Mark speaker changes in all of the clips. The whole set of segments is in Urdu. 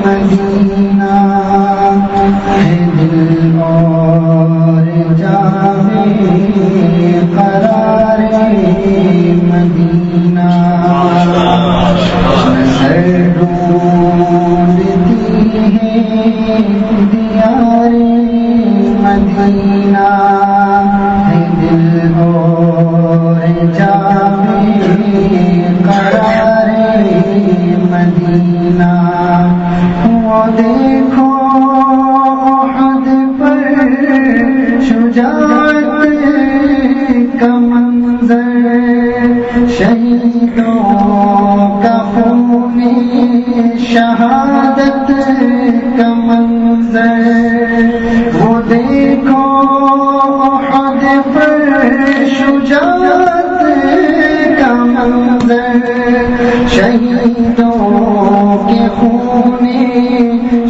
Speaker 1: مدینہ ہے دل اور جاوے قرار مدینہ سر ڈھونڈتی ہے دیار مدینہ ہے دل اور جاوے قرار مدینہ وہ دیکھو احد پر شجاعت کا منظر شہیدوں کا خون شہادت کا منظر وہ دیکھو احد پر شجاعت کا منظر شہیدوں کے خون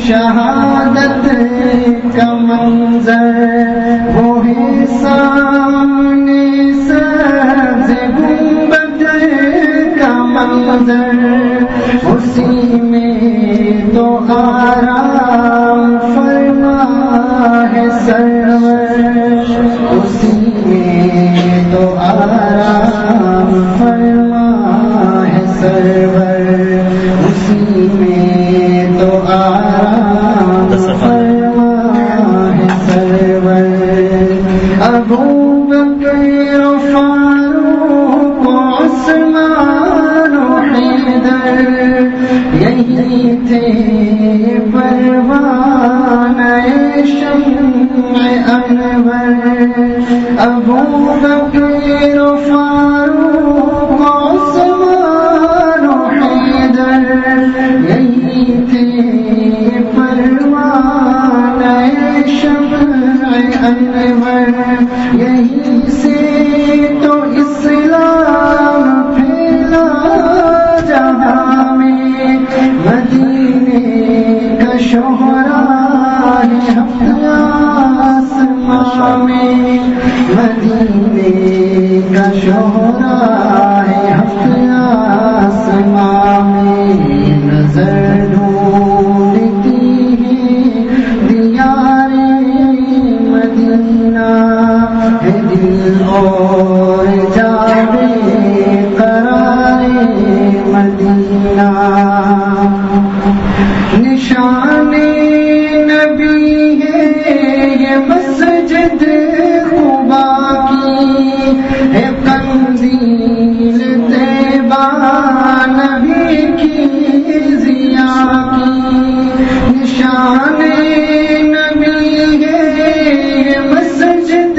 Speaker 1: شہادت کا منظر وہ ہے سامنے سبز گنبد کا منظر اسی میں تو آرام فرما ہے سرور اسی میں تو آرام فرما ہے سرور اسی میں تو آرام فرما ہے سرور ابو بکر و فاروق و عثمان و حیدر یہی تھے پروانہ شمع انور ابو بکر و فاروق و عثمان و حیدر یہی تھے پروانہ شمع انور یہی سے تو اسلام پھیلا جہاں میں مدینے کا شہرا ہے ہفتے آسمان میں مدینے کا شہرا ہے ہفتے آسمان میں نظر ڈھونڈتی ہے دیار مدینہ ہے دل اور جاوے قرار مدینہ نشان نبی ہے یہ مسجد قبا کی ہے قندیل طیبہ نبی کی ضیا کی نشان نبی ہے یہ مسجد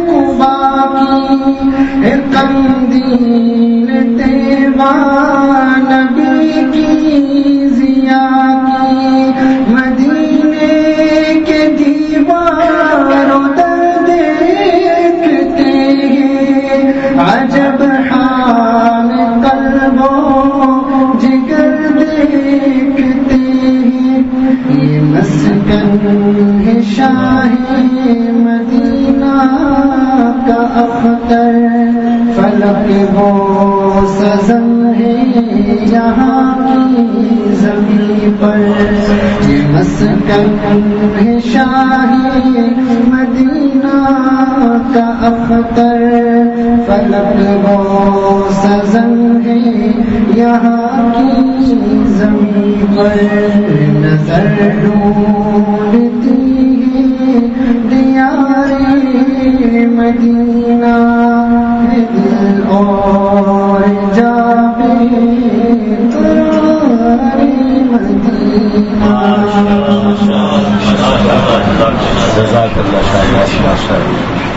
Speaker 1: قبا کی ہے قندیل طیبہ نبی کی ضیا کی مدینے کے دیواروں در دیکھتے ہیں عجب حال قلب و جگر دیکھتے ہیں یہ مسکن ہے شاہ مدینہ کا اختر فلک وہ سزن ہے یہاں کی زمین پر یہ مسکن ہے شاہ مدینہ کا اختر فلک وہ سزن ہے یہاں کی زمین پر نظر ڈھونڈتی ہے دیار مدینہ ہے دل اور جاوے قرار مدینہ
Speaker 2: جزاک اللہ خیر.